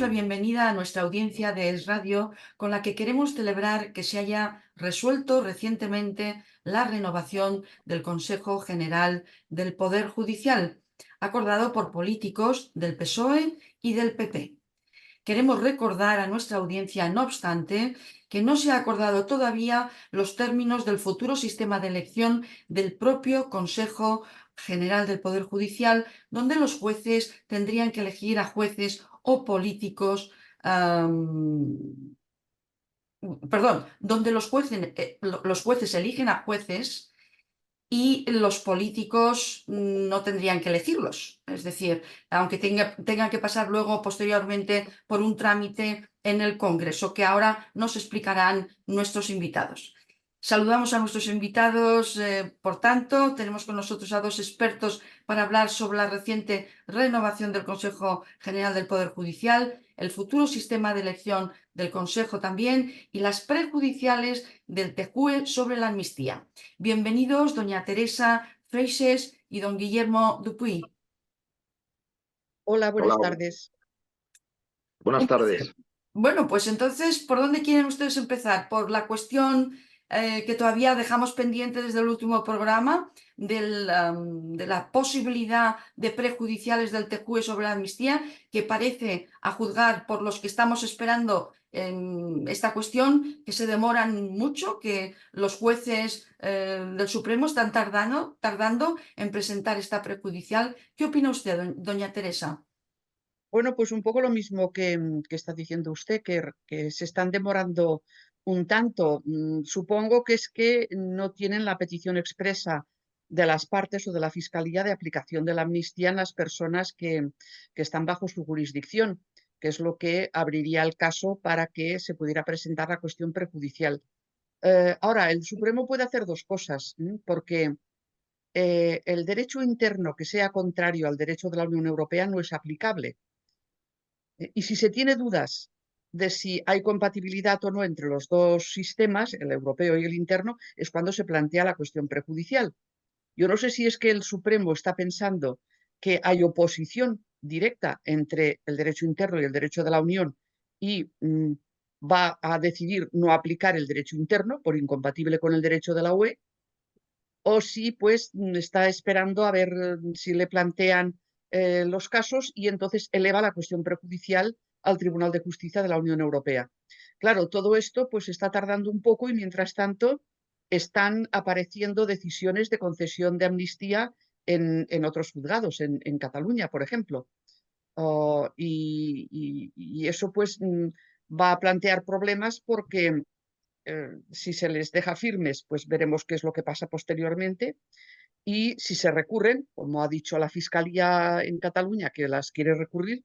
la bienvenida a nuestra audiencia de Es Radio, con la que queremos celebrar que se haya resuelto recientemente la renovación del Consejo General del Poder Judicial, acordado por políticos del PSOE y del PP. Queremos recordar a nuestra audiencia, no obstante, que no se ha acordado todavía los términos del futuro sistema de elección del propio Consejo General del Poder Judicial, donde los jueces tendrían que elegir a jueces o políticos, donde los jueces eligen a jueces y los políticos no tendrían que elegirlos. Es decir, aunque tengan que pasar luego posteriormente por un trámite en el Congreso, que ahora nos explicarán nuestros invitados. Saludamos a nuestros invitados, por tanto, tenemos con nosotros a dos expertos para hablar sobre la reciente renovación del Consejo General del Poder Judicial, el futuro sistema de elección del Consejo también y las prejudiciales del TJUE sobre la amnistía. Bienvenidos, doña Teresa Freixes y don Guillermo Dupuy. Hola, Hola, buenas tardes. buenas tardes. Bueno, pues entonces, ¿por dónde quieren ustedes empezar? ¿Por la cuestión que todavía dejamos pendiente desde el último programa de la posibilidad de prejudiciales del TJUE sobre la amnistía, que parece, a juzgar por los que estamos esperando en esta cuestión, que se demoran mucho, que los jueces del Supremo están tardando en presentar esta prejudicial? ¿Qué opina usted, doña Teresa? Bueno, pues un poco lo mismo que está diciendo usted, que se están demorando un tanto. Supongo que es que no tienen la petición expresa de las partes o de la Fiscalía de aplicación de la amnistía en las personas que están bajo su jurisdicción, que es lo que abriría el caso para que se pudiera presentar la cuestión prejudicial. Ahora, el Supremo puede hacer dos cosas, porque el derecho interno que sea contrario al derecho de la Unión Europea no es aplicable. Y si se tiene dudas de si hay compatibilidad o no entre los dos sistemas, el europeo y el interno, es cuando se plantea la cuestión prejudicial. Yo no sé si es que el Supremo está pensando que hay oposición directa entre el derecho interno y el derecho de la Unión y va a decidir no aplicar el derecho interno por incompatible con el derecho de la UE, o si pues está esperando a ver si le plantean los casos y entonces eleva la cuestión prejudicial al Tribunal de Justicia de la Unión Europea. Claro, todo esto pues está tardando un poco y mientras tanto están apareciendo decisiones de concesión de amnistía en otros juzgados, en Cataluña, por ejemplo. Y eso pues va a plantear problemas porque si se les deja firmes, pues veremos qué es lo que pasa posteriormente. Y si se recurren, como ha dicho la Fiscalía en Cataluña, que las quiere recurrir,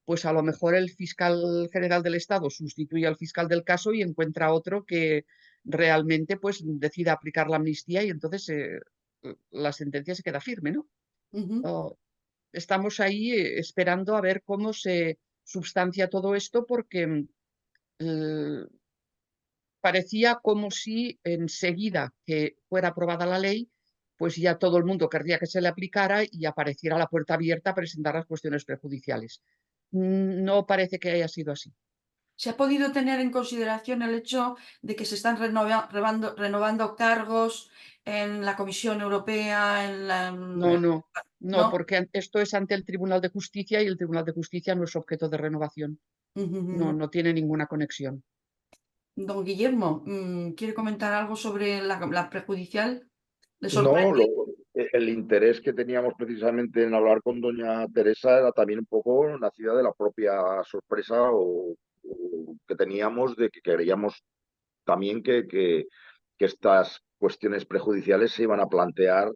pues a lo mejor el fiscal general del Estado sustituye al fiscal del caso y encuentra otro que realmente pues decida aplicar la amnistía y entonces la sentencia se queda firme, ¿no? Oh, estamos ahí esperando a ver cómo se substancia todo esto porque eh, parecía como si enseguida que fuera aprobada la ley, pues ya todo el mundo querría que se le aplicara y apareciera la puerta abierta a presentar las cuestiones prejudiciales. No parece que haya sido así. ¿Se ha podido tener en consideración el hecho de que se están renovando cargos en la Comisión Europea, No, no, no, ¿no? porque esto es ante el Tribunal de Justicia y el Tribunal de Justicia no es objeto de renovación. Ujú, No, ujú. no tiene ninguna conexión. Don Guillermo, ¿quiere comentar algo sobre la prejudicial? ¿Le No, sorprende? el interés que teníamos precisamente en hablar con doña Teresa era también un poco nacida de la propia sorpresa o que teníamos de que queríamos también que estas cuestiones prejudiciales se iban a plantear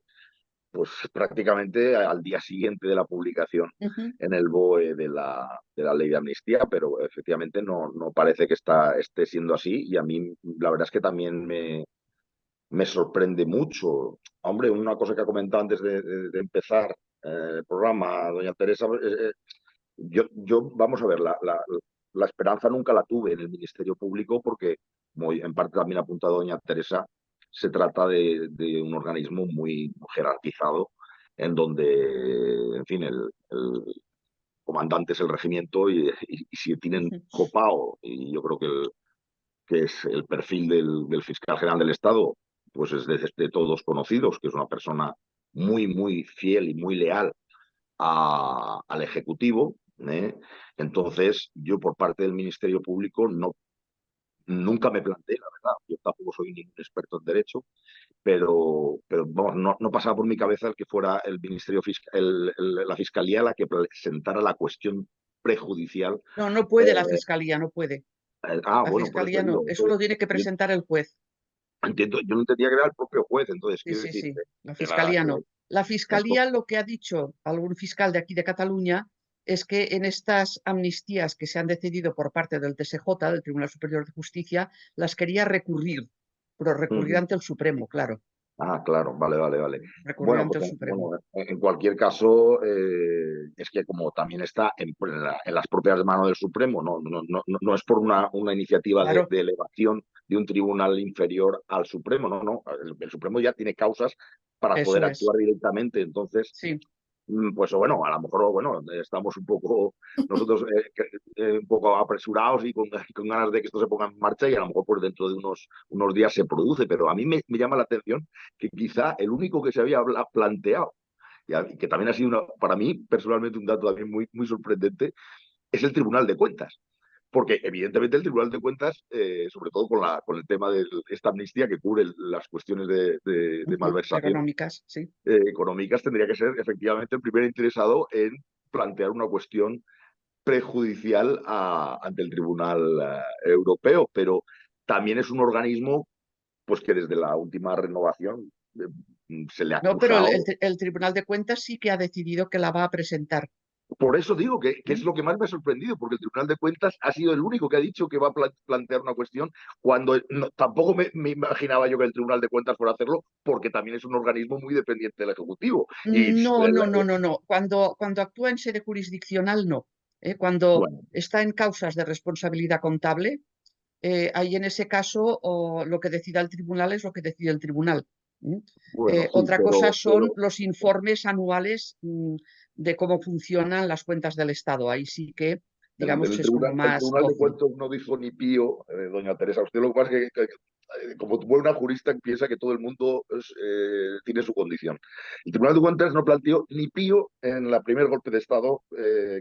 pues prácticamente al día siguiente de la publicación Ujú. en el BOE de la ley de amnistía, pero efectivamente no parece que esté siendo así y a mí la verdad es que también me sorprende mucho. Hombre, una cosa que ha comentado antes de empezar el programa, doña Teresa, vamos a ver, la esperanza nunca la tuve en el Ministerio Público porque, como en parte también ha apuntado doña Teresa, se trata de un organismo muy jerarquizado en donde, en fin, comandantes del regimiento y si tienen copado, y yo creo que es el perfil del fiscal general del Estado, pues es de todos conocidos, que es una persona muy, muy fiel y muy leal al Ejecutivo. Entonces, yo por parte del Ministerio Público nunca me planteé, la verdad, yo tampoco soy ningún experto en derecho, pero vamos, no pasaba por mi cabeza el que fuera el Ministerio Fiscal, la Fiscalía la que presentara la cuestión prejudicial. No, no puede la Fiscalía, no puede. La Bueno, por eso Fiscalía no, digo, eso lo entonces, tiene que presentar el juez. entiendo, yo no entendía que era el propio juez, entonces Sí, quiero sí, decir sí, la que la, Fiscalía que no. La entonces, Fiscalía lo que ha dicho algún fiscal de aquí de Cataluña es que en estas amnistías que se han decidido por parte del TSJ, del Tribunal Superior de Justicia, las quería recurrir, pero recurrir ante el Supremo, claro, claro, vale. recurrir Bueno, ante pues el Supremo. bueno, en cualquier caso, es que como también está en las propias manos del Supremo, no es por una iniciativa Claro, de elevación de un tribunal inferior al Supremo, no. El Supremo ya tiene causas para eso poder es. actuar directamente, entonces Sí, pues bueno, a lo mejor bueno, estamos un poco nosotros un poco apresurados y con ganas de que esto se ponga en marcha y a lo mejor por dentro de unos días se produce, pero a mí me llama la atención que quizá el único que se había planteado, y que también ha sido para mí personalmente un dato también muy, muy sorprendente, es el Tribunal de Cuentas. Porque evidentemente el Tribunal de Cuentas, sobre todo con el tema de esta amnistía que cubre las cuestiones de malversación, económicas, sí. económicas, tendría que ser efectivamente el primer interesado en plantear una cuestión prejudicial ante el Tribunal Europeo, pero también es un organismo pues que desde la última renovación se le ha No, pero acusado. el Tribunal de Cuentas sí que ha decidido que la va a presentar. Por eso digo que ¿Eh? es lo que más me ha sorprendido, porque el Tribunal de Cuentas ha sido el único que ha dicho que va a plantear una cuestión, cuando tampoco me imaginaba yo que el Tribunal de Cuentas fuera a hacerlo, porque también es un organismo muy dependiente del Ejecutivo. Y No. Cuando actúa en sede jurisdiccional, no. Cuando bueno, está en causas de responsabilidad contable, ahí en ese caso lo que decida el tribunal es lo que decide el tribunal. ¿Mm? bueno, sí, Otra cosa son los informes anuales de cómo funcionan las cuentas del Estado. Ahí sí que, digamos, es como El más Tribunal de dócil. Cuentas no dijo ni pío, doña Teresa. Usted lo que pasa es que como buena jurista, piensa que todo el mundo tiene su condición. El Tribunal de Cuentas no planteó ni pío en la primer golpe de Estado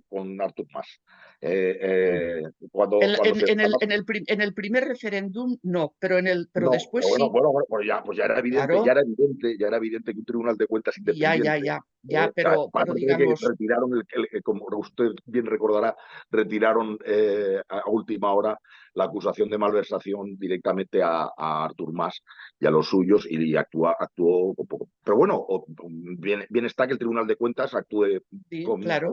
con Artur Mas. Cuando se... En el primer referéndum, no, pero No, después sí. bueno, pues ya era evidente, Claro, ya era evidente que un Tribunal de Cuentas independiente, ya, pero aparte de que digamos, retiraron, como usted bien recordará, retiraron a última hora la acusación de malversación directamente a Artur Mas y a los suyos y actuó un poco. Pero bueno, bien está que el Tribunal de Cuentas actúe sí, claro.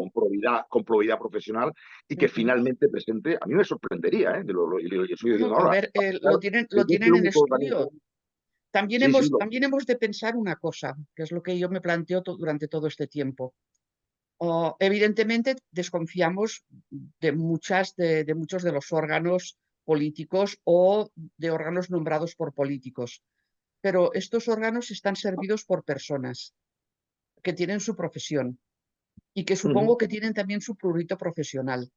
con probidad profesional y que Ujú. finalmente presente, a mí me sorprendería, y lo estoy No, no, diciendo pero a ahora, ver, que lo es el tienen en único organismo. estudio. También Sí, sí, también hemos de pensar una cosa, que es lo que yo me planteo durante todo este tiempo. Evidentemente, desconfiamos de muchos de los órganos políticos o de órganos nombrados por políticos, pero estos órganos están servidos por personas que tienen su profesión y que supongo que tienen también su prurito profesional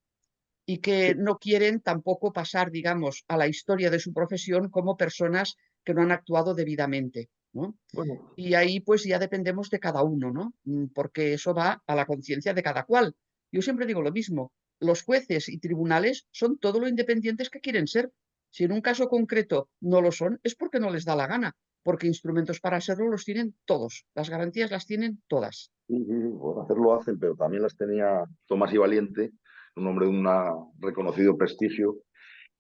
y sí. que no quieren tampoco pasar, digamos, a la historia de su profesión como personas que no han actuado debidamente, ¿no? Bueno, Y ahí pues ya dependemos de cada uno, ¿no? Porque eso va a la conciencia de cada cual. Yo siempre digo lo mismo, los jueces y tribunales son todo lo independientes que quieren ser. Si en un caso concreto no lo son, es porque no les da la gana, porque instrumentos para serlo los tienen todos, las garantías las tienen todas. sí, bueno, hacerlo hacen, pero también las tenía Tomás y Valiente, un hombre de un reconocido prestigio,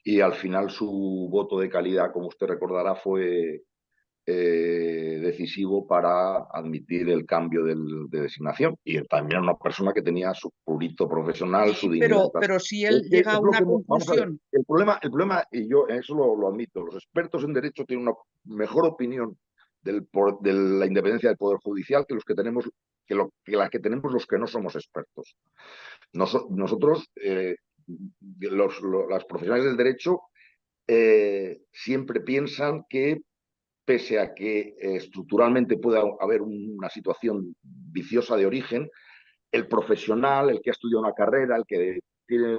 y al final su voto de calidad, como usted recordará, fue decisivo para admitir el cambio de designación. Y también una persona que tenía su purito profesional, su Sí, dignidad. pero si él llega a Es lo una que vamos a ver. conclusión, El problema, y yo eso lo admito, los expertos en derecho tienen una mejor opinión de la independencia del Poder Judicial que los que tenemos, que la que tenemos los que no somos expertos. Nosotros, las profesionales del derecho, siempre piensan que pese a que estructuralmente pueda haber una situación viciosa de origen, el profesional, el que ha estudiado una carrera, el que tiene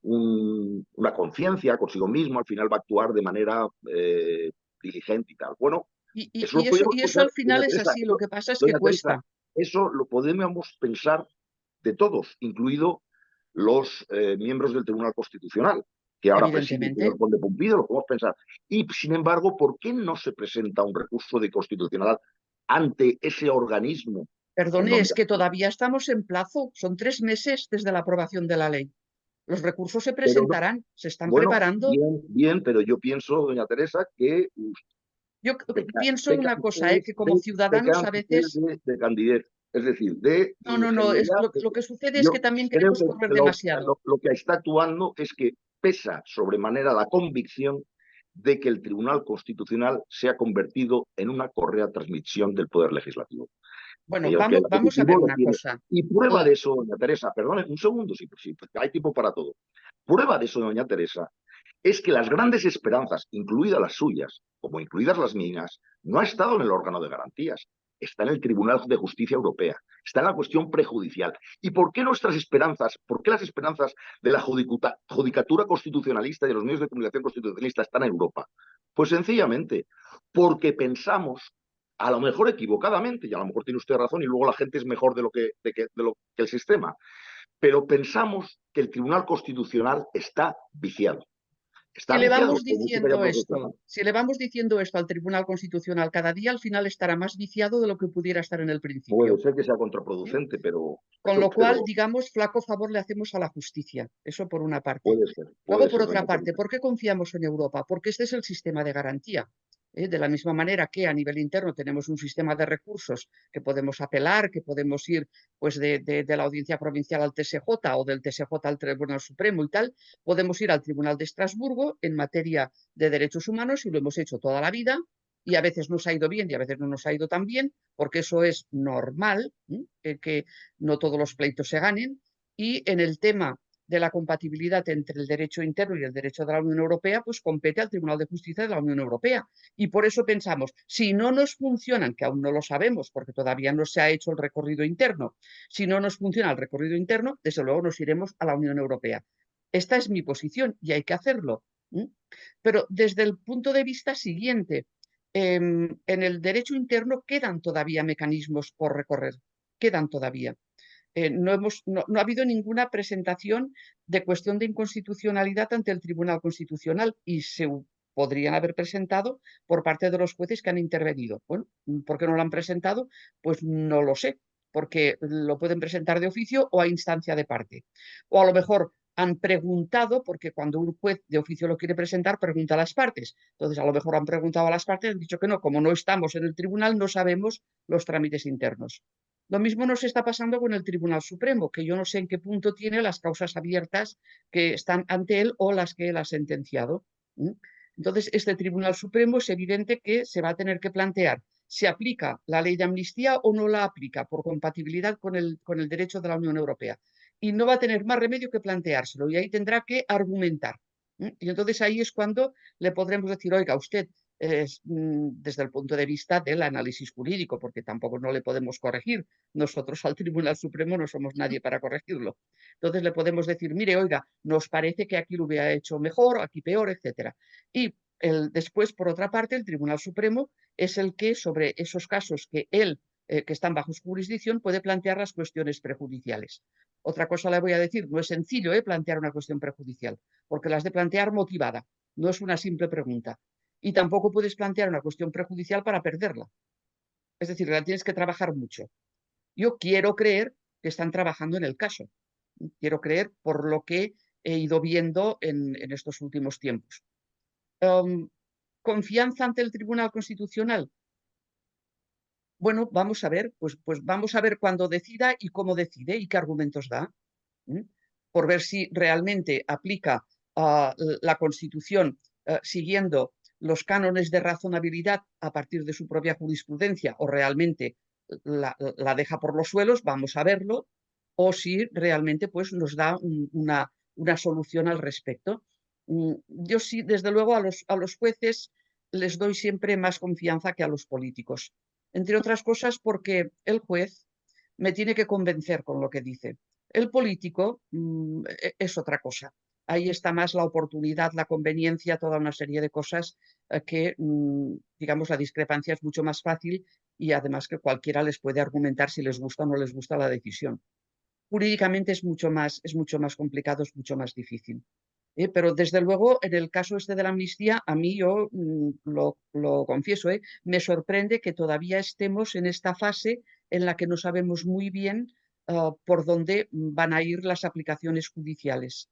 una conciencia consigo mismo, al final va a actuar de manera diligente y tal. Bueno, Y, eso lo eso, podríamos y eso pensar, al final es así, lo que pasa es que doña Teresa, cuesta, eso lo podemos pensar de todos, incluido los miembros del Tribunal Constitucional, que ahora preside el evidentemente. señor Conde Pumpido, lo podemos pensar. Y, sin embargo, ¿por qué no se presenta un recurso de constitucional ante ese organismo en Perdone, es donde... que todavía estamos en plazo, son 3 meses desde la aprobación de la ley. Los recursos se Pero no, presentarán, se están bueno, preparando. bien, bien, pero yo pienso, doña Teresa, que Yo pienso pecan una cosa, ustedes que como ciudadanos a veces, de candidez, es decir, de no, es, ingenuidad. lo que sucede es que Yo también creo queremos correr que demasiado. lo que está actuando es que pesa sobremanera la convicción de que el Tribunal Constitucional se ha convertido en una correa transmisión del Poder Legislativo. Bueno, Y el que el vamos a ver Ejecutivo lo una tiene. cosa. Y prueba de eso, doña Teresa, perdone un segundo, sí, hay tiempo para todo. Prueba de eso, doña Teresa, es que las grandes esperanzas, incluidas las suyas, como incluidas las mías, no ha estado en el órgano de garantías, está en el Tribunal de Justicia Europea, está en la cuestión prejudicial. ¿Y por qué nuestras esperanzas, por qué las esperanzas de la judicatura constitucionalista y de los medios de comunicación constitucionalista están en Europa? Pues sencillamente porque pensamos, a lo mejor equivocadamente, y a lo mejor tiene usted razón, y luego la gente es mejor de lo que el sistema, pero pensamos que el Tribunal Constitucional está viciado. Si Está le viciado, vamos por mucho que diciendo hayamos esto, reclamado. si le vamos diciendo esto al Tribunal Constitucional cada día, al final estará más viciado de lo que pudiera estar en el Puede principio. ser que sea ¿Eh? contraproducente, Con lo cual, pero digamos, flaco favor le hacemos a la justicia. Eso por una parte. Luego, puede por ser, otra doña parte, Teresa. ¿por qué confiamos en Europa? Porque este es el sistema de garantía. De la misma manera que a nivel interno tenemos un sistema de recursos que podemos apelar, que podemos ir pues, de la Audiencia Provincial al TSJ o del TSJ al Tribunal Supremo y tal, podemos ir al Tribunal de Estrasburgo en materia de derechos humanos y lo hemos hecho toda la vida y a veces nos ha ido bien y a veces no nos ha ido tan bien, porque eso es normal, que no todos los pleitos se ganen. Y en el tema de la compatibilidad entre el derecho interno y el derecho de la Unión Europea, pues compete al Tribunal de Justicia de la Unión Europea. Y por eso pensamos, si no nos funcionan, que aún no lo sabemos porque todavía no se ha hecho el recorrido interno, si no nos funciona el recorrido interno, desde luego nos iremos a la Unión Europea. Esta es mi posición y hay que hacerlo. Pero desde el punto de vista siguiente, en el derecho interno quedan todavía mecanismos por recorrer, quedan todavía. No ha habido ninguna presentación de cuestión de inconstitucionalidad ante el Tribunal Constitucional y se podrían haber presentado por parte de los jueces que han intervenido. Bueno, ¿por qué no lo han presentado? Pues no lo sé, porque lo pueden presentar de oficio o a instancia de parte. O a lo mejor han preguntado, porque cuando un juez de oficio lo quiere presentar, pregunta a las partes. Entonces, a lo mejor han preguntado a las partes y han dicho que no, como no estamos en el tribunal, no sabemos los trámites internos. Lo mismo nos está pasando con el Tribunal Supremo, que yo no sé en qué punto tiene las causas abiertas que están ante él o las que él ha sentenciado. Entonces, este Tribunal Supremo es evidente que se va a tener que plantear si aplica la ley de amnistía o no la aplica por compatibilidad con el derecho de la Unión Europea. Y no va a tener más remedio que planteárselo y ahí tendrá que argumentar. Y entonces ahí es cuando le podremos decir, oiga, usted desde el punto de vista del análisis jurídico, porque tampoco no le podemos corregir. Nosotros al Tribunal Supremo no somos nadie para corregirlo. Entonces le podemos decir, mire, oiga, nos parece que aquí lo hubiera hecho mejor, aquí peor, etcétera. Y después, por otra parte, el Tribunal Supremo es el que sobre esos casos que que están bajo su jurisdicción, puede plantear las cuestiones prejudiciales. Otra cosa le voy a decir, no es sencillo plantear una cuestión prejudicial, porque la has de plantear motivada, no es una simple pregunta. Y tampoco puedes plantear una cuestión prejudicial para perderla. Es decir, la tienes que trabajar mucho. Yo quiero creer que están trabajando en el caso. Quiero creer por lo que he ido viendo en estos últimos tiempos. ¿Confianza ante el Tribunal Constitucional? Bueno, vamos a ver, pues vamos a ver cuándo decida y cómo decide y qué argumentos da, por ver si realmente aplica la Constitución siguiendo los cánones de razonabilidad a partir de su propia jurisprudencia o realmente la deja por los suelos, vamos a verlo, o si realmente pues, nos da una solución al respecto. Yo sí, desde luego, a los jueces les doy siempre más confianza que a los políticos. Entre otras cosas porque el juez me tiene que convencer con lo que dice. El político es otra cosa. Ahí está más la oportunidad, la conveniencia, toda una serie de cosas que, digamos, la discrepancia es mucho más fácil y además que cualquiera les puede argumentar si les gusta o no les gusta la decisión. Jurídicamente es mucho más complicado, es mucho más difícil. Pero desde luego, en el caso este de la amnistía, a mí yo lo confieso, me sorprende que todavía estemos en esta fase en la que no sabemos muy bien por dónde van a ir las aplicaciones judiciales.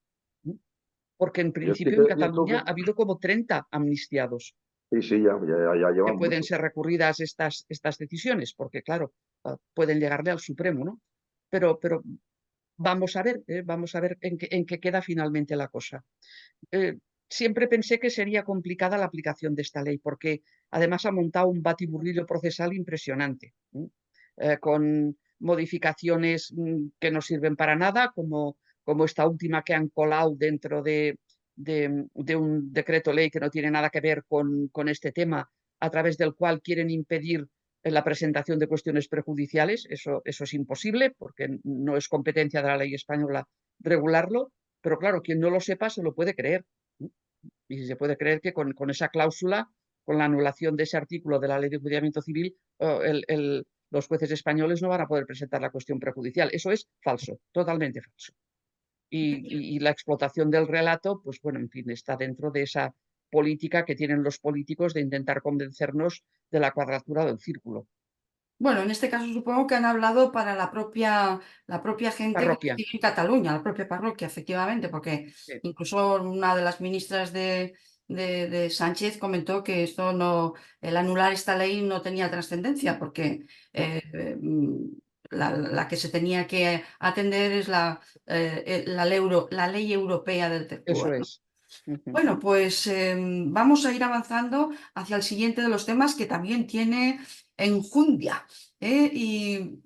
Porque en Yo sí principio que en es cierto Cataluña ha habido como 30 amnistiados sí, sí, ya que llevan pueden muchos. ser recurridas estas decisiones, porque claro, pueden llegarle al Supremo, ¿no? Pero vamos a ver en qué queda finalmente la cosa. Siempre pensé que sería complicada la aplicación de esta ley, porque además ha montado un batiburrillo procesal impresionante, con modificaciones que no sirven para nada, como esta última que han colado dentro de un decreto ley que no tiene nada que ver con este tema, a través del cual quieren impedir la presentación de cuestiones prejudiciales. Eso es imposible, porque no es competencia de la ley española regularlo, pero claro, quien no lo sepa se lo puede creer. Y se puede creer que con esa cláusula, con la anulación de ese artículo de la Ley de Enjuiciamiento Civil, los jueces españoles no van a poder presentar la cuestión prejudicial. Eso es falso, totalmente falso. Y la explotación del relato, pues bueno, en fin, está dentro de esa política que tienen los políticos de intentar convencernos de la cuadratura del círculo. Bueno, en este caso supongo que han hablado para la propia gente que Parroquia. reside en Cataluña, la propia parroquia, efectivamente, porque Sí, incluso una de las ministras de Sánchez comentó que esto no, el anular esta ley no tenía trascendencia, porque no, la que se tenía que atender es la ley europea del eso tercer. es. Ujú. Bueno, pues vamos a ir avanzando hacia el siguiente de los temas que también tiene enjundia. Y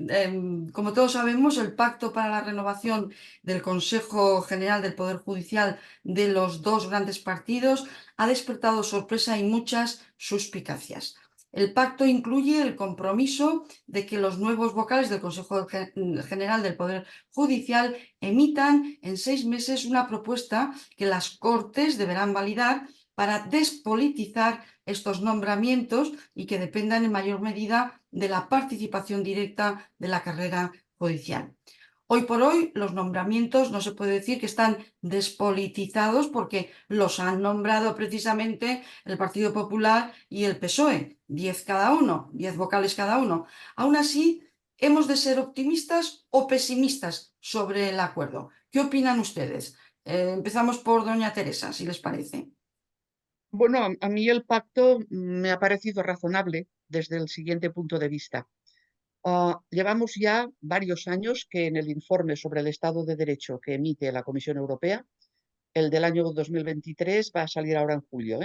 como todos sabemos, el Pacto para la Renovación del Consejo General del Poder Judicial de los dos grandes partidos ha despertado sorpresa y muchas suspicacias. El pacto incluye el compromiso de que los nuevos vocales del Consejo General del Poder Judicial emitan en 6 meses una propuesta que las Cortes deberán validar para despolitizar estos nombramientos y que dependan en mayor medida de la participación directa de la carrera judicial. Hoy por hoy los nombramientos no se puede decir que están despolitizados porque los han nombrado precisamente el Partido Popular y el PSOE, 10 cada uno, 10 vocales cada uno. Aún así, ¿hemos de ser optimistas o pesimistas sobre el acuerdo? ¿Qué opinan ustedes? Empezamos por doña Teresa, si les parece. Bueno, a mí el pacto me ha parecido razonable desde el siguiente punto de vista. Llevamos ya varios años que en el informe sobre el Estado de Derecho que emite la Comisión Europea, el del año 2023 va a salir ahora en julio,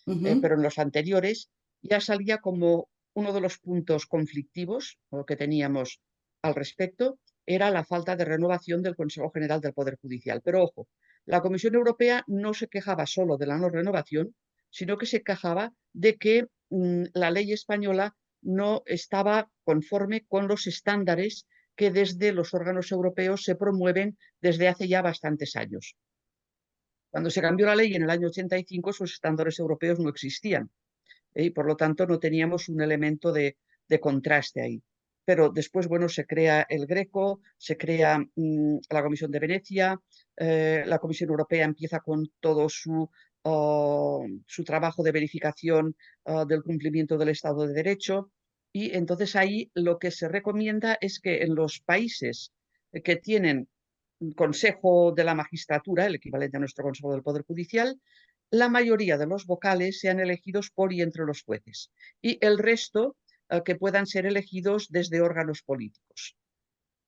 pero en los anteriores ya salía como uno de los puntos conflictivos que teníamos al respecto, era la falta de renovación del Consejo General del Poder Judicial. Pero ojo, la Comisión Europea no se quejaba solo de la no renovación, sino que se quejaba de que la ley española no estaba conforme con los estándares que desde los órganos europeos se promueven desde hace ya bastantes años. Cuando se cambió la ley en el año 85, esos estándares europeos no existían, y por lo tanto no teníamos un elemento de contraste ahí. Pero después, bueno, se crea el Greco, se crea la Comisión de Venecia, la Comisión Europea empieza con todo su trabajo de verificación del cumplimiento del Estado de Derecho, y entonces ahí lo que se recomienda es que en los países que tienen un Consejo de la Magistratura, el equivalente a nuestro Consejo del Poder Judicial, la mayoría de los vocales sean elegidos por y entre los jueces, y el resto que puedan ser elegidos desde órganos políticos.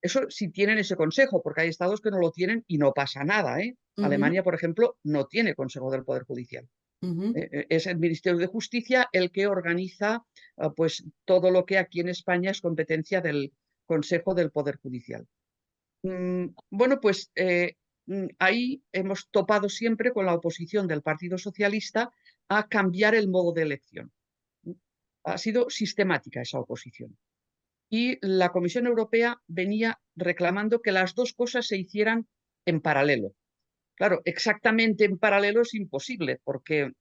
Eso sí tienen ese consejo, porque hay estados que no lo tienen y no pasa nada. Alemania, por ejemplo, no tiene Consejo del Poder Judicial. Es el Ministerio de Justicia el que organiza pues, todo lo que aquí en España es competencia del Consejo del Poder Judicial. Bueno, pues ahí hemos topado siempre con la oposición del Partido Socialista a cambiar el modo de elección. Ha sido sistemática esa oposición. y la Comisión Europea venía reclamando que las dos cosas se hicieran en paralelo. Claro, exactamente en paralelo es imposible, porque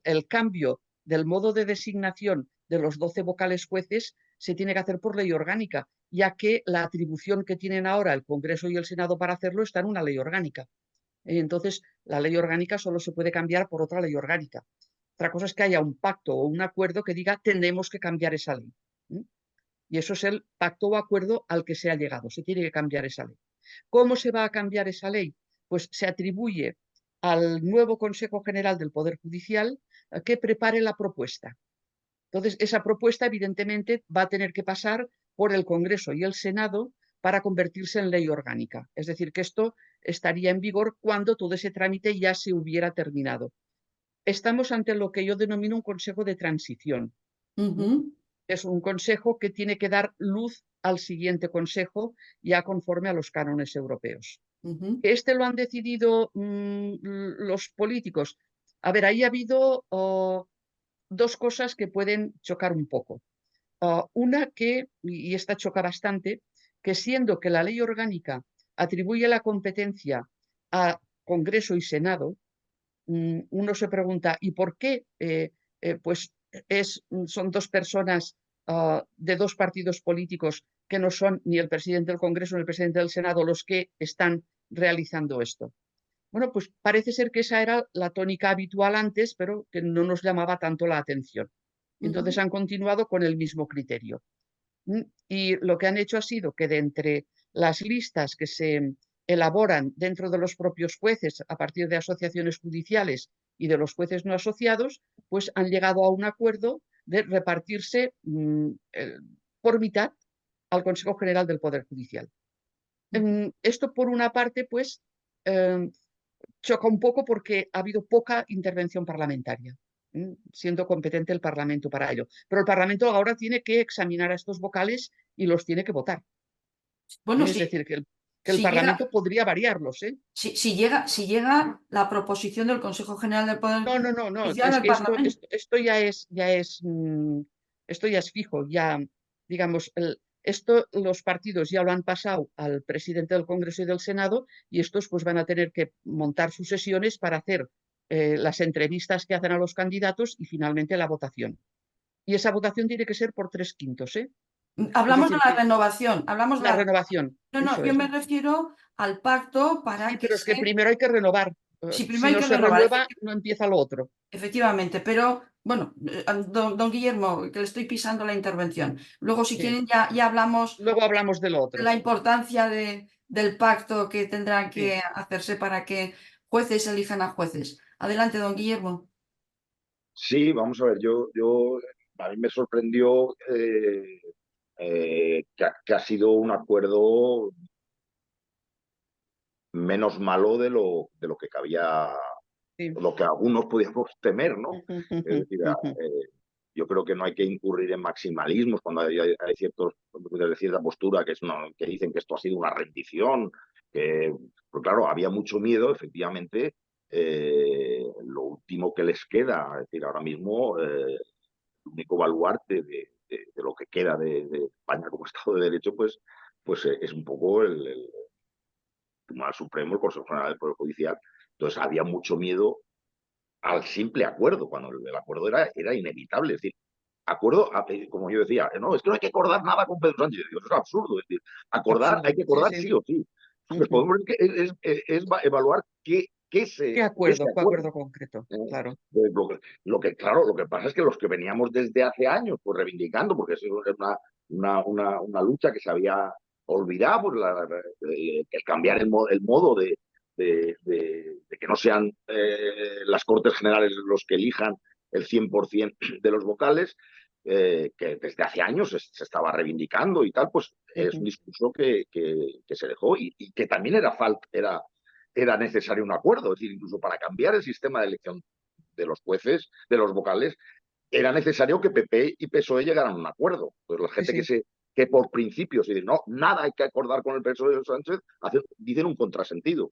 el cambio del modo de designación de los 12 vocales jueces se tiene que hacer por ley orgánica, ya que la atribución que tienen ahora el Congreso y el Senado para hacerlo está en una ley orgánica. Entonces, la ley orgánica solo se puede cambiar por otra ley orgánica. Otra cosa es que haya un pacto o un acuerdo que diga tenemos que cambiar esa ley. Y eso es el pacto o acuerdo al que se ha llegado. Se tiene que cambiar esa ley. ¿Cómo se va a cambiar esa ley? Pues se atribuye al nuevo Consejo General del Poder Judicial que prepare la propuesta. Entonces, esa propuesta evidentemente va a tener que pasar por el Congreso y el Senado para convertirse en ley orgánica. Es decir, que esto estaría en vigor cuando todo ese trámite ya se hubiera terminado. Estamos ante lo que yo denomino un consejo de transición. Es un consejo que tiene que dar luz al siguiente consejo ya conforme a los cánones europeos. Este lo han decidido los políticos. A ver, ahí ha habido dos cosas que pueden chocar un poco. Una que, y esta choca bastante, que siendo que la ley orgánica atribuye la competencia a Congreso y Senado, uno se pregunta, ¿y por qué? Pues son dos personas de dos partidos políticos que no son ni el presidente del Congreso ni el presidente del Senado los que están realizando esto. Bueno, pues parece ser que esa era la tónica habitual antes, pero que no nos llamaba tanto la atención. Entonces han continuado con el mismo criterio. Y lo que han hecho ha sido que de entre las listas que se elaboran dentro de los propios jueces a partir de asociaciones judiciales y de los jueces no asociados, pues han llegado a un acuerdo de repartirse por mitad al Consejo General del Poder Judicial. Esto, por una parte, pues choca un poco porque ha habido poca intervención parlamentaria, siendo competente el Parlamento para ello. Pero el Parlamento ahora tiene que examinar a estos vocales y los tiene que votar. Bueno, Es decir, que el Parlamento podría variarlos, ¿eh? Si llega la proposición del Consejo General del Poder No, Judicial es del que Parlamento. esto ya es fijo, ya, digamos, esto los partidos ya lo han pasado al presidente del Congreso y del Senado y estos pues van a tener que montar sus sesiones para hacer las entrevistas que hacen a los candidatos y finalmente la votación. Y esa votación tiene que ser por 3/5, ¿eh? Es Hablamos de decir, la que renovación, hablamos de la renovación, No, eso yo es. me refiero al pacto Sí, para que pero es que primero hay que renovar. Sí, primero Si hay no que se renovar, renueva, no empieza lo otro. efectivamente, pero bueno, don Guillermo, que le estoy pisando la intervención. Luego, si Sí. quieren, ya hablamos Luego hablamos de lo de otro. la importancia del pacto que tendrán Sí. que hacerse para que jueces elijan a jueces. Adelante, don Guillermo. Sí, vamos a ver, a mí me sorprendió que ha sido un acuerdo menos malo de lo que cabía, Sí. lo que algunos podíamos temer, ¿no? Es decir, yo creo que no hay que incurrir en maximalismos cuando hay cierta postura que dicen que esto ha sido una rendición, pues claro, había mucho miedo, efectivamente. Lo último que les queda, es decir, ahora mismo el único baluarte de lo que queda de España como Estado de Derecho, pues es un poco el Tribunal Supremo, el Consejo General del Poder Judicial. Entonces había mucho miedo al simple acuerdo, cuando el acuerdo era inevitable. Es decir, como yo decía, no, es que no hay que acordar nada con Pedro Sánchez. Digo, eso es absurdo. Es decir, hay Absurdo. que Sí, acordar sí. sí o sí. Pues podemos ver que es evaluar ¿Qué ese acuerdo? ¿Qué acuerdo. acuerdo concreto? Claro. Claro, lo que pasa es que los que veníamos desde hace años pues reivindicando, porque eso es una lucha que se había olvidado, pues el cambiar el modo de que no sean las Cortes Generales los que elijan el 100% de los vocales, que desde hace años se estaba reivindicando y tal, pues es un discurso que se dejó y que también era necesario un acuerdo. Es decir, incluso para cambiar el sistema de elección de los jueces, de los vocales, era necesario que PP y PSOE llegaran a un acuerdo. Pues la Sí, gente sí. que por principios dicen, no, nada hay que acordar con el PSOE de Sánchez, dicen un contrasentido.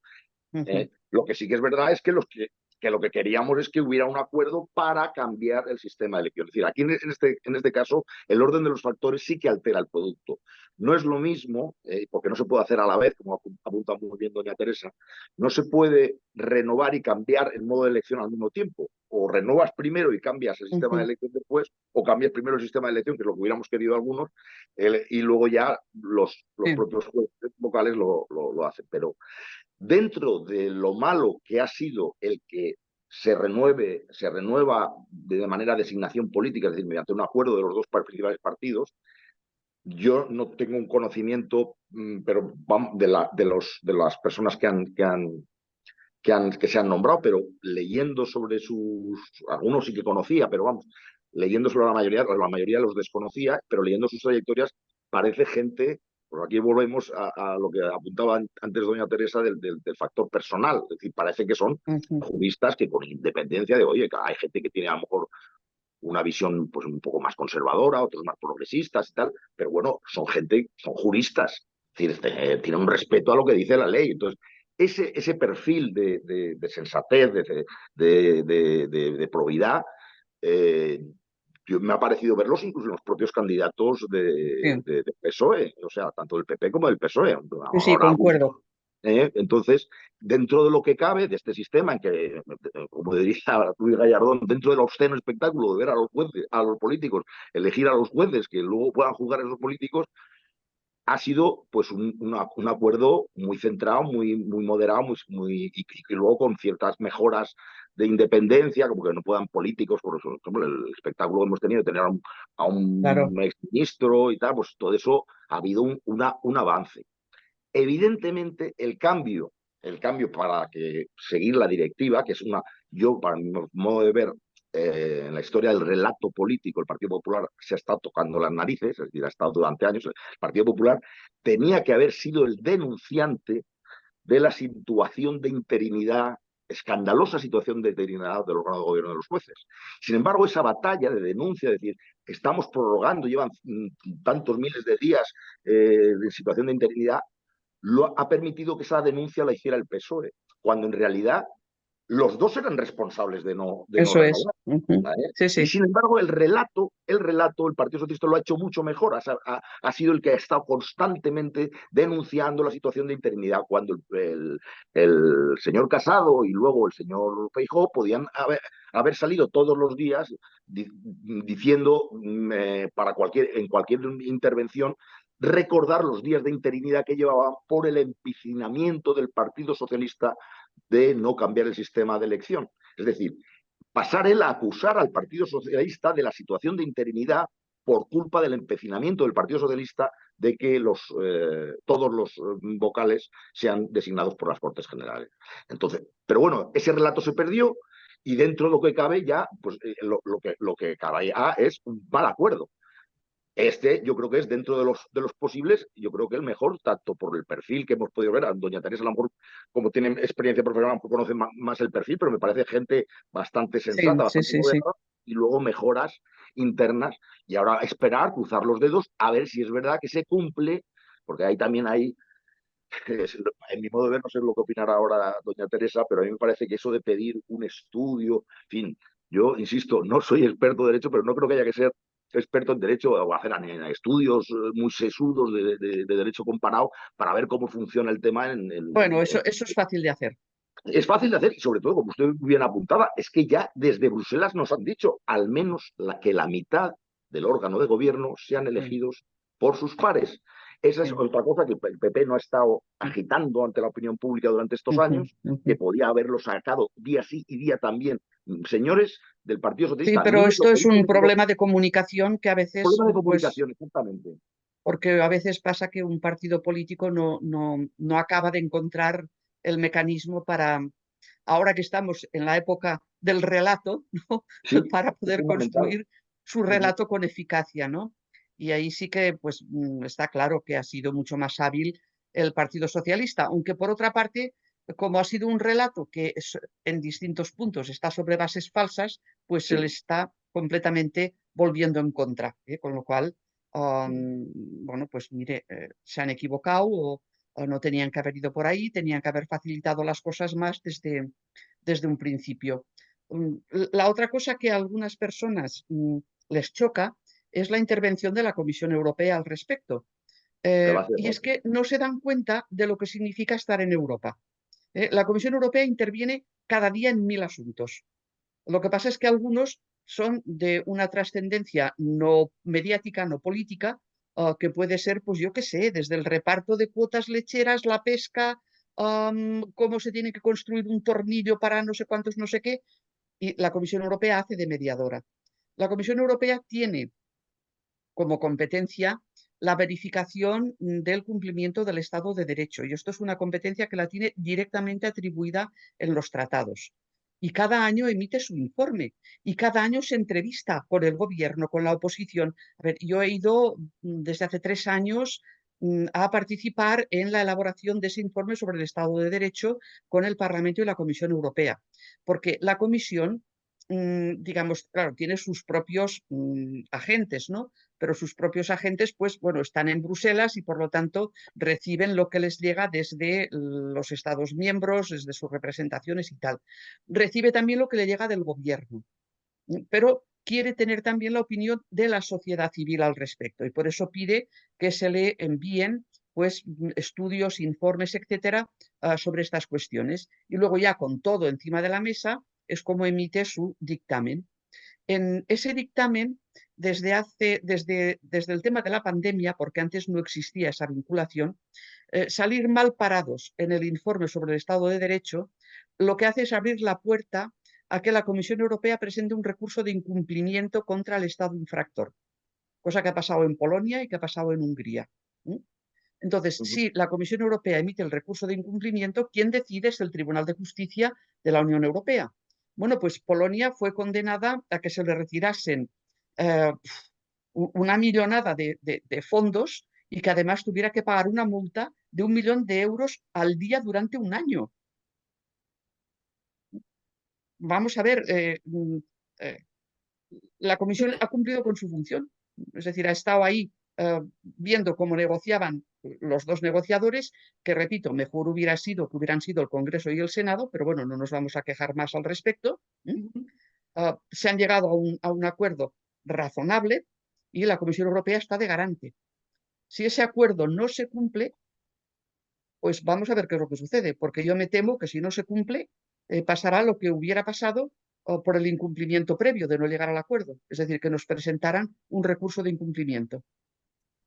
Lo que sí que es verdad es que los que que lo que queríamos es que hubiera un acuerdo para cambiar el sistema de elección. Es decir, aquí en este caso, el orden de los factores sí que altera el producto. No es lo mismo, porque no se puede hacer a la vez, como apunta muy bien doña Teresa, no se puede renovar y cambiar el modo de elección al mismo tiempo. O renovas primero y cambias el sistema de elección después, o cambias primero el sistema de elección, que es lo que hubiéramos querido algunos, y luego ya los propios jueces vocales lo hacen. Pero dentro de lo malo que ha sido el que se renueva de manera de designación política, es decir, mediante un acuerdo de los dos principales partidos, yo no tengo un conocimiento, pero de las personas que se han nombrado, pero leyendo sobre algunos sí que conocía, pero vamos, leyendo sobre la mayoría los desconocía, pero leyendo sus trayectorias parece gente, pues aquí volvemos a lo que apuntaba antes doña Teresa del factor personal, es decir, parece que son juristas que con independencia de, oye, hay gente que tiene a lo mejor una visión pues un poco más conservadora, otros más progresistas y tal, pero bueno, son juristas, es decir, tienen un respeto a lo que dice la ley. Entonces, ese perfil de sensatez, de probidad, me ha parecido verlos incluso en los propios candidatos de PSOE, o sea, tanto del PP como del PSOE. Sí, concuerdo. Entonces, dentro de lo que cabe de este sistema, en que, como diría Luis Gallardón, dentro del obsceno espectáculo de ver a los jueces, a los políticos, elegir a los jueces que luego puedan juzgar a esos políticos, ha sido pues un acuerdo muy centrado, muy moderado, y luego con ciertas mejoras de independencia, como que no puedan políticos, por ejemplo, el espectáculo que hemos tenido de tener a un exministro y tal, pues todo eso ha habido un avance. Evidentemente, el cambio para seguir la directiva, que es yo, para mi modo de ver, en la historia del relato político, el Partido Popular se ha estado tocando las narices, es decir, ha estado durante años, el Partido Popular tenía que haber sido el denunciante de la situación de interinidad, escandalosa situación de interinidad del órgano de gobierno de los jueces. Sin embargo, esa batalla de denuncia, es decir, estamos prorrogando, llevan tantos miles de días de situación de interinidad, ha permitido que esa denuncia la hiciera el PSOE, cuando en realidad los dos eran responsables de no renovar. ¿Vale? Sí. Y sin embargo, el relato, el Partido Socialista lo ha hecho mucho mejor. Ha sido el que ha estado constantemente denunciando la situación de interinidad, cuando el señor Casado y luego el señor Feijóo podían haber salido todos los días diciendo en cualquier intervención, recordar los días de interinidad que llevaban por el empecinamiento del Partido Socialista de no cambiar el sistema de elección. Es decir, pasar él a acusar al Partido Socialista de la situación de interinidad por culpa del empecinamiento del Partido Socialista de que todos los vocales sean designados por las Cortes Generales. Entonces, pero bueno, ese relato se perdió y dentro de lo que cabe ya, pues lo que cabe ya es un mal acuerdo. Yo creo que es dentro de los posibles, yo creo que el mejor, tanto por el perfil que hemos podido ver. A doña Teresa, a lo mejor, como tiene experiencia profesional, conoce más el perfil, pero me parece gente bastante sensata, bastante moderna, y luego mejoras internas. Y ahora esperar, cruzar los dedos, a ver si es verdad que se cumple, porque ahí también hay, en mi modo de ver, no sé lo que opinará ahora doña Teresa, pero a mí me parece que eso de pedir un estudio, en fin, yo insisto, no soy experto de derecho, pero no creo que haya que ser experto en derecho o hacer estudios muy sesudos de derecho comparado para ver cómo funciona el tema. Bueno, eso es fácil de hacer. Es fácil de hacer y sobre todo, como usted bien apuntaba, es que ya desde Bruselas nos han dicho al menos que la mitad del órgano de gobierno sean elegidos por sus pares. Esa es otra cosa que el PP no ha estado agitando ante la opinión pública durante estos años, que podía haberlo sacado día sí y día también. Señores del Partido Socialista. Sí, pero esto es un problema de comunicación que a veces... Problema de comunicación, exactamente. Porque a veces pasa que un partido político no acaba de encontrar el mecanismo para, ahora que estamos en la época del relato, ¿no? Sí, para poder construir su relato con eficacia, ¿no? Y ahí sí que pues, está claro que ha sido mucho más hábil el Partido Socialista, aunque por otra parte, como ha sido un relato que en distintos puntos está sobre bases falsas, pues se le está completamente volviendo en contra, ¿eh? Con lo cual, bueno, pues mire, se han equivocado o no tenían que haber ido por ahí, tenían que haber facilitado las cosas más desde un principio. La otra cosa que a algunas personas les choca es la intervención de la Comisión Europea al respecto. Y es que no se dan cuenta de lo que significa estar en Europa. La Comisión Europea interviene cada día en 1000 asuntos. Lo que pasa es que algunos son de una trascendencia no mediática, no política, que puede ser, pues yo qué sé, desde el reparto de cuotas lecheras, la pesca, cómo se tiene que construir un tornillo para no sé cuántos, no sé qué, y la Comisión Europea hace de mediadora. La Comisión Europea tiene como competencia la verificación del cumplimiento del Estado de Derecho. Y esto es una competencia que la tiene directamente atribuida en los tratados. Y cada año emite su informe y cada año se entrevista con el gobierno, con la oposición. A ver, yo he ido desde hace 3 años a participar en la elaboración de ese informe sobre el Estado de Derecho con el Parlamento y la Comisión Europea, porque la Comisión, digamos, claro, tiene sus propios agentes, ¿no? Pero sus propios agentes, pues bueno, están en Bruselas y por lo tanto reciben lo que les llega desde los Estados miembros, desde sus representaciones y tal. Recibe también lo que le llega del gobierno, pero quiere tener también la opinión de la sociedad civil al respecto y por eso pide que se le envíen pues estudios, informes, etcétera, sobre estas cuestiones. Y luego ya con todo encima de la mesa es como emite su dictamen. En ese dictamen, desde el tema de la pandemia, porque antes no existía esa vinculación, salir mal parados en el informe sobre el Estado de Derecho, lo que hace es abrir la puerta a que la Comisión Europea presente un recurso de incumplimiento contra el Estado infractor, cosa que ha pasado en Polonia y que ha pasado en Hungría. Entonces, si la Comisión Europea emite el recurso de incumplimiento, ¿quién decide? Es el Tribunal de Justicia de la Unión Europea. Bueno, pues Polonia fue condenada a que se le retirasen una millonada de fondos y que además tuviera que pagar una multa de 1 millón de euros al día durante un año. Vamos a ver, la Comisión ha cumplido con su función, es decir, ha estado ahí viendo cómo negociaban los dos negociadores, que repito, mejor hubiera sido que hubieran sido el Congreso y el Senado, pero bueno, no nos vamos a quejar más al respecto. Se han llegado a un acuerdo razonable y la Comisión Europea está de garante. Si ese acuerdo no se cumple, pues vamos a ver qué es lo que sucede, porque yo me temo que si no se cumple, pasará lo que hubiera pasado por el incumplimiento previo de no llegar al acuerdo, es decir, que nos presentaran un recurso de incumplimiento.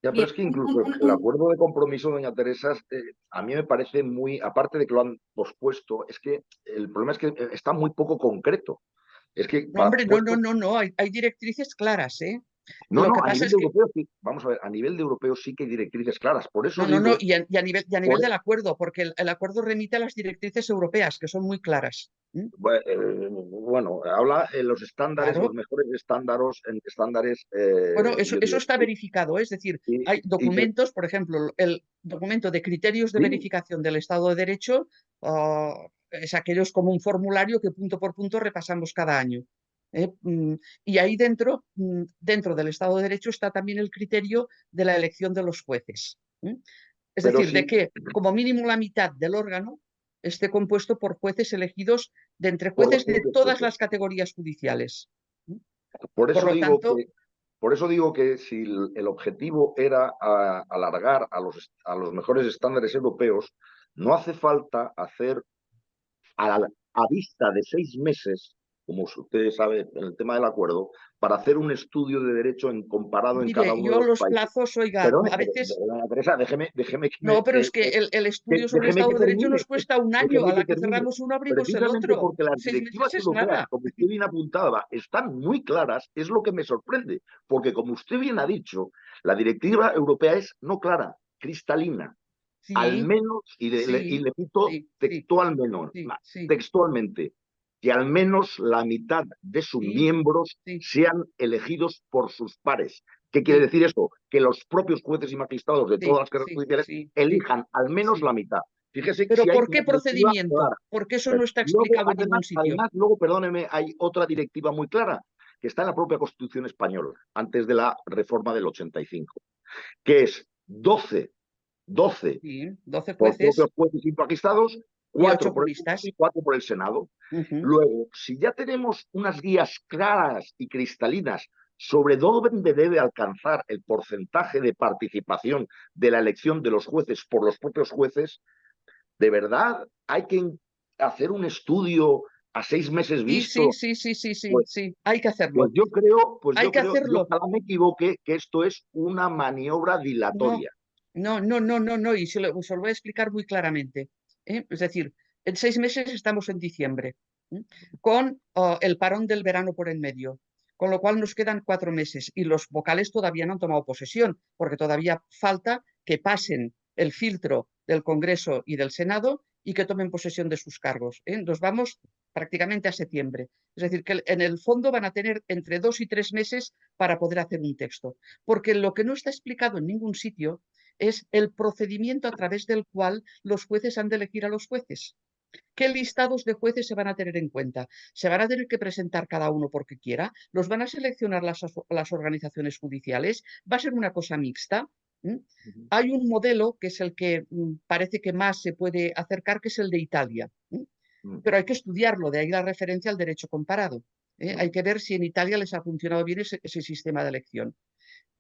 Ya, pero Bien, es que incluso el acuerdo de compromiso, doña Teresa, a mí me parece muy, aparte de que lo han pospuesto, es que el problema es que está muy poco concreto. Es que No, hombre, no, hay directrices claras, ¿eh? No, Lo no, que a pasa nivel es de que europeo sí. Vamos a ver, a nivel de europeo sí que hay directrices claras. Por eso no, digo, y a nivel por- del acuerdo, porque el acuerdo remite a las directrices europeas, que son muy claras. bueno, habla en los estándares, los Claro. mejores estándares, Bueno, yo eso diría está que verificado, es decir, sí, hay y que documentos, por ejemplo, el documento de criterios de sí, verificación del Estado de Derecho, es aquellos como un formulario que punto por punto repasamos cada año. Y ahí dentro, dentro del Estado de Derecho está también el criterio de la elección de los jueces. Es pero decir, de sí, que como mínimo la mitad del órgano esté compuesto por jueces elegidos de entre por los jueces de propios todas jueces. las categorías judiciales. Por Por eso lo digo tanto, que, por eso digo que si el objetivo era alargar a los mejores estándares europeos, no hace falta hacer a vista de 6 meses, como usted sabe en el tema del acuerdo, para hacer un estudio de derecho comparado en cada mire, uno de yo los los países. plazos, oiga, Perdone, a pero, veces, doña Teresa, déjeme no, pero es que el estudio sobre el déjeme Estado que de Derecho termine, nos cuesta un año, a déjeme que la que termine. cerramos uno abrimos el Precisamente otro. porque las 6 directivas meses es europeas, nada. como usted bien apuntaba, están muy claras, es lo que me sorprende, porque como usted bien ha dicho, la directiva europea es no clara, cristalina, al Sí, menos, y sí, le cito sí, sí, sí, sí, textualmente, que al menos la mitad de sus sí, miembros sí, sean elegidos por sus pares. ¿Qué quiere sí, decir esto? Que los propios jueces y magistrados de todas sí, las carreras sí, judiciales sí, sí, elijan al menos sí. la mitad. Fíjese Pero si hay ¿por qué una directiva procedimiento? clara. Porque eso no está Luego, explicado en ningún sitio. además, luego, perdóneme, hay otra directiva muy clara que está en la propia Constitución española, antes de la reforma del 85, que es 12 Sí, 12 por jueces. propios jueces y magistrados 4 8 por el juristas. Congreso y 4 por el Senado. Luego, si ya tenemos unas guías claras y cristalinas sobre dónde debe alcanzar el porcentaje de participación de la elección de los jueces por los propios jueces, de verdad hay que hacer un estudio a 6 meses visto. Sí, hay que hacerlo. Pues yo creo, Hay que hacerlo. ojalá me equivoque, que esto es una maniobra dilatoria. No, y se lo voy a explicar muy claramente. Es decir, en 6 meses estamos en diciembre, con el parón del verano por en medio, con lo cual nos quedan 4 meses y los vocales todavía no han tomado posesión, porque todavía falta que pasen el filtro del Congreso y del Senado y que tomen posesión de sus cargos. Nos vamos prácticamente a septiembre. Es decir, que en el fondo van a tener entre 2 y 3 meses para poder hacer un texto, porque lo que no está explicado en ningún sitio es el procedimiento a través del cual los jueces han de elegir a los jueces. ¿Qué listados de jueces se van a tener en cuenta? ¿Se van a tener que presentar cada uno porque quiera? ¿Los van a seleccionar las organizaciones judiciales? ¿Va a ser una cosa mixta? Hay un modelo que es el que parece que más se puede acercar, que es el de Italia. Pero hay que estudiarlo, de ahí la referencia al derecho comparado. Hay que ver si en Italia les ha funcionado bien ese sistema de elección.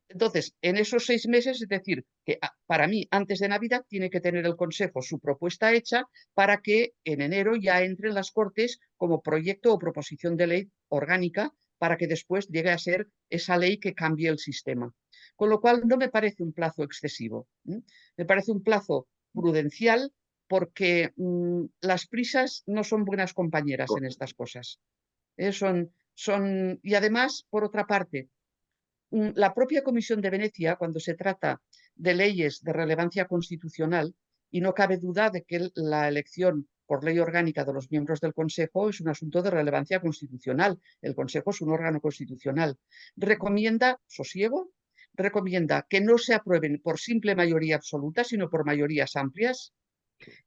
Entonces, en esos 6 meses, es decir, que para mí, antes de Navidad, tiene que tener el Consejo su propuesta hecha para que en enero ya entre en las Cortes como proyecto o proposición de ley orgánica para que después llegue a ser esa ley que cambie el sistema. Con lo cual, no me parece un plazo excesivo. Me parece un plazo prudencial porque las prisas no son buenas compañeras en estas cosas. Y además, por otra parte, la propia Comisión de Venecia, cuando se trata de leyes de relevancia constitucional, y no cabe duda de que la elección por ley orgánica de los miembros del Consejo es un asunto de relevancia constitucional. El Consejo es un órgano constitucional. Recomienda sosiego, recomienda que no se aprueben por simple mayoría absoluta, sino por mayorías amplias,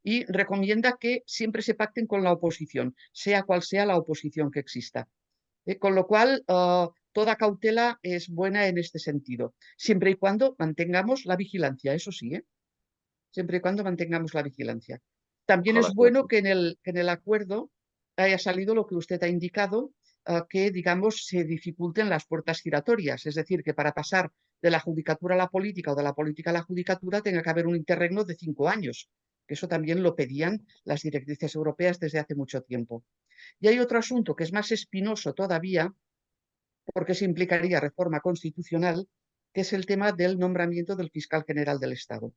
y recomienda que siempre se pacten con la oposición, sea cual sea la oposición que exista. Con lo cual, toda cautela es buena en este sentido, siempre y cuando mantengamos la vigilancia, eso sí, siempre y cuando mantengamos la vigilancia. También Ojalá es bueno sea. que en el acuerdo haya salido lo que usted ha indicado, que, digamos, se dificulten las puertas giratorias, es decir, que para pasar de la judicatura a la política o de la política a la judicatura tenga que haber un interregno de 5 años, que eso también lo pedían las directrices europeas desde hace mucho tiempo. Y hay otro asunto que es más espinoso todavía, porque se implicaría reforma constitucional, que es el tema del nombramiento del fiscal general del Estado.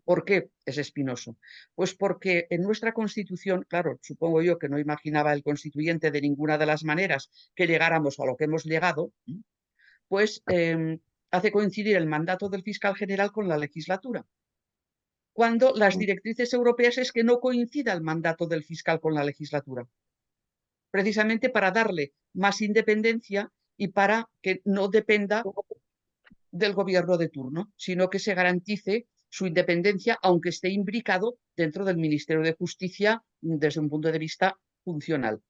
¿Por qué es espinoso? Pues porque en nuestra Constitución, claro, supongo yo que no imaginaba el constituyente de ninguna de las maneras que llegáramos a lo que hemos llegado, pues hace coincidir el mandato del fiscal general con la legislatura, cuando las directrices europeas es que no coincida el mandato del fiscal con la legislatura, precisamente para darle más independencia y para que no dependa del gobierno de turno, sino que se garantice su independencia, aunque esté imbricado dentro del Ministerio de Justicia desde un punto de vista funcional.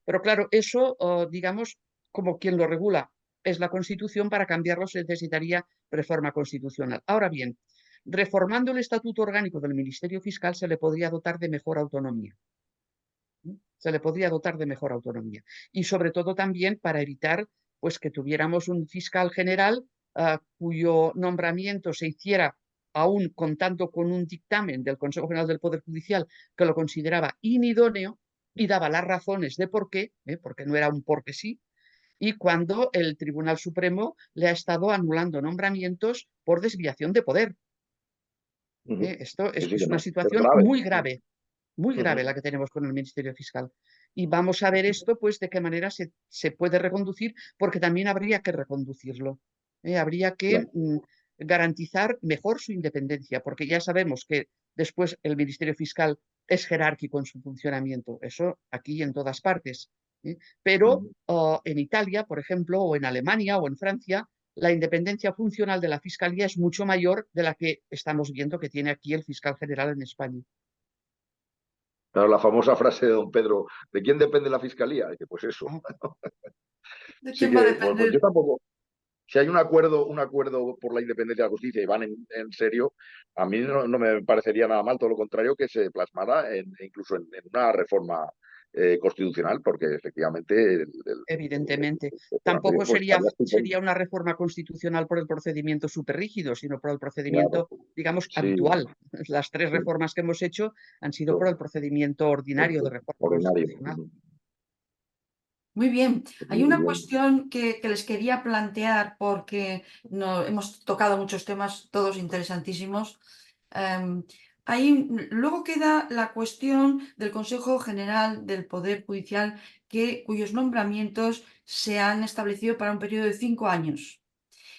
Pero claro, eso, digamos, como quien lo regula es la Constitución, para cambiarlo se necesitaría reforma constitucional. Ahora bien, reformando el estatuto orgánico del Ministerio Fiscal se le podría dotar de mejor autonomía. Se le podría dotar de mejor autonomía. Y sobre todo también para evitar pues, que tuviéramos un fiscal general cuyo nombramiento se hiciera aún contando con un dictamen del Consejo General del Poder Judicial que lo consideraba inidóneo y daba las razones de por qué, porque no era un porque sí, y cuando el Tribunal Supremo le ha estado anulando nombramientos por desviación de poder. Esto es una situación muy grave la que tenemos con el Ministerio Fiscal. Y vamos a ver esto, pues, de qué manera se puede reconducir, porque también habría que reconducirlo. Habría que garantizar mejor su independencia, porque ya sabemos que después el Ministerio Fiscal es jerárquico en su funcionamiento, eso aquí y en todas partes. Pero en Italia, por ejemplo, o en Alemania o en Francia, la independencia funcional de la Fiscalía es mucho mayor de la que estamos viendo que tiene aquí el fiscal general en España. Claro, la famosa frase de don Pedro, ¿de quién depende la fiscalía? Que pues eso. ¿De Así quién va a que, pues yo depender? tampoco. si hay un acuerdo por la independencia de la justicia y van en serio, a mí no me parecería nada mal, todo lo contrario, que se plasmara incluso en una reforma constitucional, porque efectivamente Evidentemente. el Tampoco pues estaría sería estupendo. una reforma constitucional por el procedimiento superrígido, sino por el Claro, procedimiento, digamos, sí, habitual. Las tres sí, reformas que hemos hecho han sido por eso, el procedimiento ordinario de eso, reforma ordinario. constitucional. Muy bien. Hay Muy una bien. cuestión que les quería plantear porque hemos tocado muchos temas, todos interesantísimos. Em, luego queda la cuestión del Consejo General del Poder Judicial, cuyos nombramientos se han establecido para un periodo de 5 años.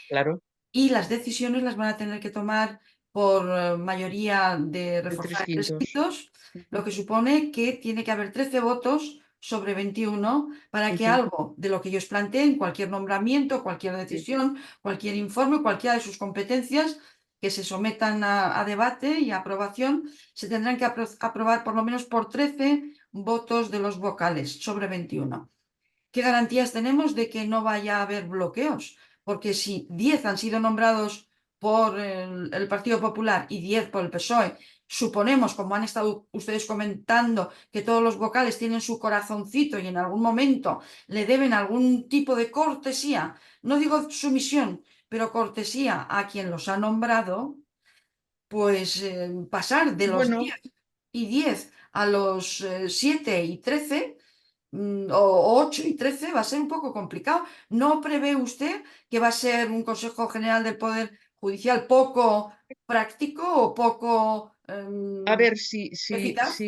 Claro, Y las decisiones las van a tener que tomar por mayoría de de tres reforzar tres quintos. quintos, lo que supone que tiene que haber 13 votos sobre 21 para que Ujú, algo de lo que ellos planteen, cualquier nombramiento, cualquier sí. decisión, cualquier informe, cualquiera de sus competencias que se sometan a debate y a aprobación, se tendrán que aprobar por lo menos por 13 votos de los vocales sobre 21. ¿Qué garantías tenemos de que no vaya a haber bloqueos? Porque si 10 han sido nombrados por el Partido Popular y 10 por el PSOE, suponemos, como han estado ustedes comentando, que todos los vocales tienen su corazoncito y en algún momento le deben algún tipo de cortesía, no digo sumisión, pero cortesía a quien los ha nombrado, pues pasar de los Bueno, 10 y 10 a los 7 y 13 o 8 y 13 va a ser un poco complicado. ¿No prevé usted que va a ser un Consejo General del Poder Judicial poco práctico o poco a ver, eficaz?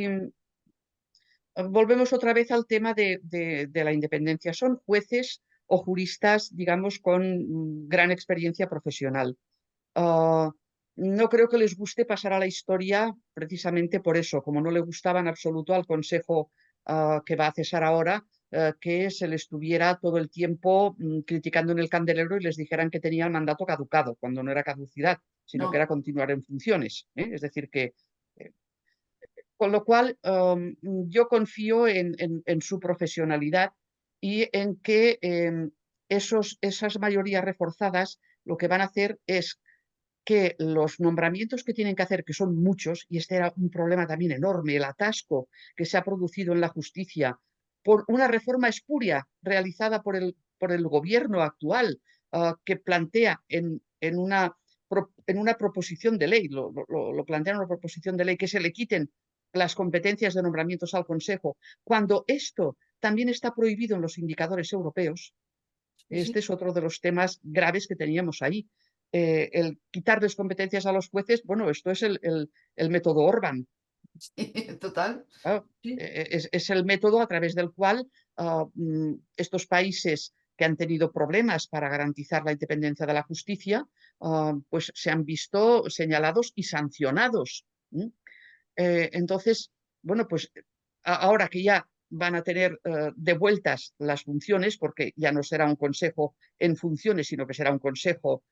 volvemos otra vez al tema de la independencia. Son jueces o juristas, digamos, con gran experiencia profesional. Ah, no creo que les guste pasar a la historia precisamente por eso, como no le gustaba en absoluto al Consejo que va a cesar ahora, que se les estuviera todo el tiempo criticando en el candelero y les dijeran que tenía el mandato caducado, cuando no era caducidad, sino que No. era continuar en funciones. Es decir, que eh, con lo cual, yo confío en su profesionalidad y en que esas mayorías reforzadas lo que van a hacer es que los nombramientos que tienen que hacer, que son muchos, y este era un problema también enorme, el atasco que se ha producido en la justicia por una reforma espuria realizada por el gobierno actual, que plantea en una proposición de ley, lo plantea en una proposición de ley, que se le quiten las competencias de nombramientos al Consejo, cuando esto también está prohibido en los indicadores europeos. Sí, Este sí, es otro de los temas graves que teníamos ahí. El quitarles competencias a los jueces, bueno, esto es el método Orbán. total. Claro, Sí. es el método a través del cual estos países que han tenido problemas para garantizar la independencia de la justicia, pues se han visto señalados y sancionados. Entonces, bueno, pues ahora que ya van a tener devueltas las funciones, porque ya no será un consejo en funciones, sino que será un consejo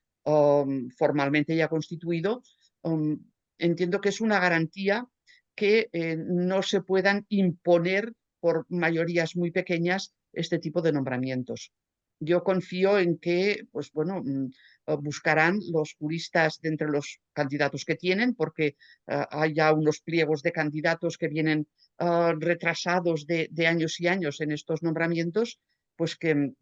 formalmente ya constituido, um, entiendo que es una garantía que no se puedan imponer por mayorías muy pequeñas este tipo de nombramientos. Yo confío en que, pues bueno, buscarán los juristas de entre los candidatos que tienen, porque hay ya unos pliegos de candidatos que vienen retrasados de años y años en estos nombramientos, pues que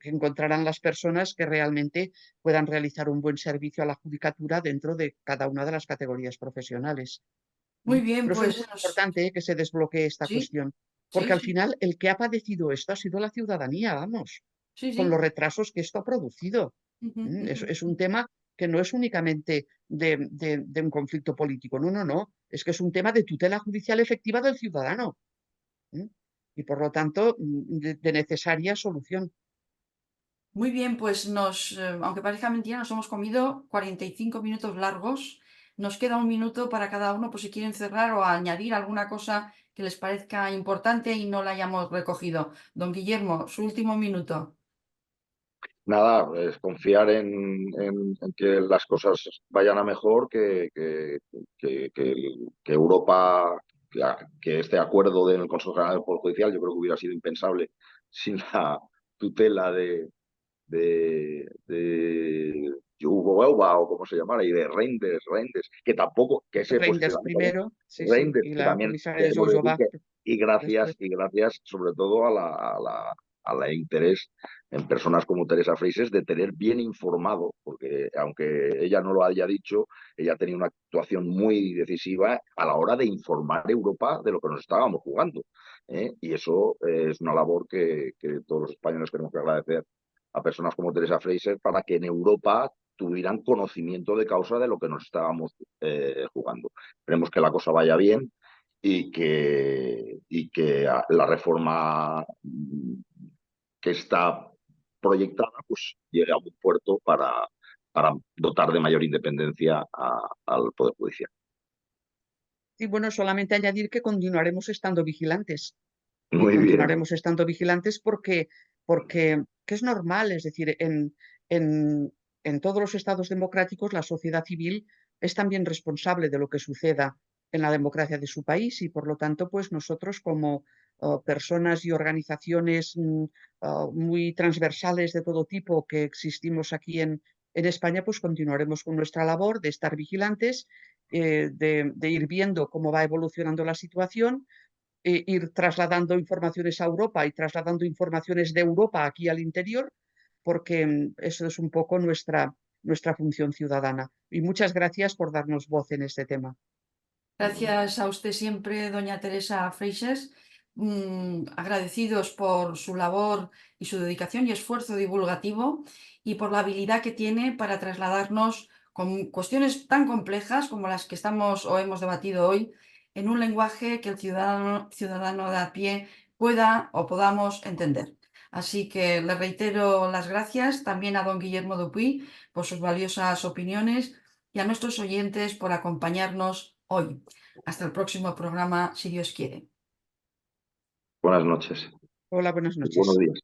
encontrarán las personas que realmente puedan realizar un buen servicio a la judicatura dentro de cada una de las categorías profesionales. Muy bien, Pero eso es pues muy importante que se desbloquee esta sí, cuestión, sí, porque al sí, final el que ha padecido esto ha sido la ciudadanía, vamos, sí, con los sí. retrasos que esto ha producido. Ujú, ujú. Es un tema que no es únicamente de un conflicto político, no, no, no, es que es un tema de tutela judicial efectiva del ciudadano y por lo tanto de necesaria solución. Muy bien, pues aunque parezca mentira, nos hemos comido 45 minutos largos. Nos queda un minuto para cada uno por si quieren cerrar o añadir alguna cosa que les parezca importante y no la hayamos recogido. Don Guillermo, su último minuto. Nada, es confiar en que las cosas vayan a mejor, que Europa, que este acuerdo del Consejo General del Poder Judicial, yo creo que hubiera sido impensable sin la tutela de Hugo Elba o como se llamara, y de Reinders, que tampoco, que ese pues se Reinders da primero, sí, sí, Reinders, y que la también comisaria debemos decir Joujova que, después. y gracias sobre todo a la interés en personas como Teresa Freixes de tener bien informado, porque aunque ella no lo haya dicho, ella tenía una actuación muy decisiva a la hora de informar a Europa de lo que nos estábamos jugando. Y eso es una labor que todos los españoles tenemos que agradecer a personas como Teresa Freixes para que en Europa tuvieran conocimiento de causa de lo que nos estábamos jugando. Esperemos que la cosa vaya bien y que la reforma que está proyectada pues llegue a buen puerto para dotar de mayor independencia al Poder Judicial. Y bueno, solamente añadir que continuaremos estando vigilantes. Muy bien, Continuaremos estando vigilantes porque que es normal, es decir, en todos los estados democráticos la sociedad civil es también responsable de lo que suceda en la democracia de su país y por lo tanto, pues nosotros como personas y organizaciones muy transversales de todo tipo que existimos aquí en España, pues continuaremos con nuestra labor de estar vigilantes, de ir viendo cómo va evolucionando la situación, ir trasladando informaciones a Europa y trasladando informaciones de Europa aquí al interior, porque eso es un poco nuestra función ciudadana. Y muchas gracias por darnos voz en este tema. Gracias a usted siempre, doña Teresa Freixes. Agradecidos por su labor y su dedicación y esfuerzo divulgativo y por la habilidad que tiene para trasladarnos con cuestiones tan complejas como las que estamos o hemos debatido hoy en un lenguaje que el ciudadano de a pie pueda o podamos entender. Así que le reitero las gracias también a don Guillermo Dupuy por sus valiosas opiniones y a nuestros oyentes por acompañarnos hoy. Hasta el próximo programa, si Dios quiere. buenas noches. Hola, buenas Buenos noches. días.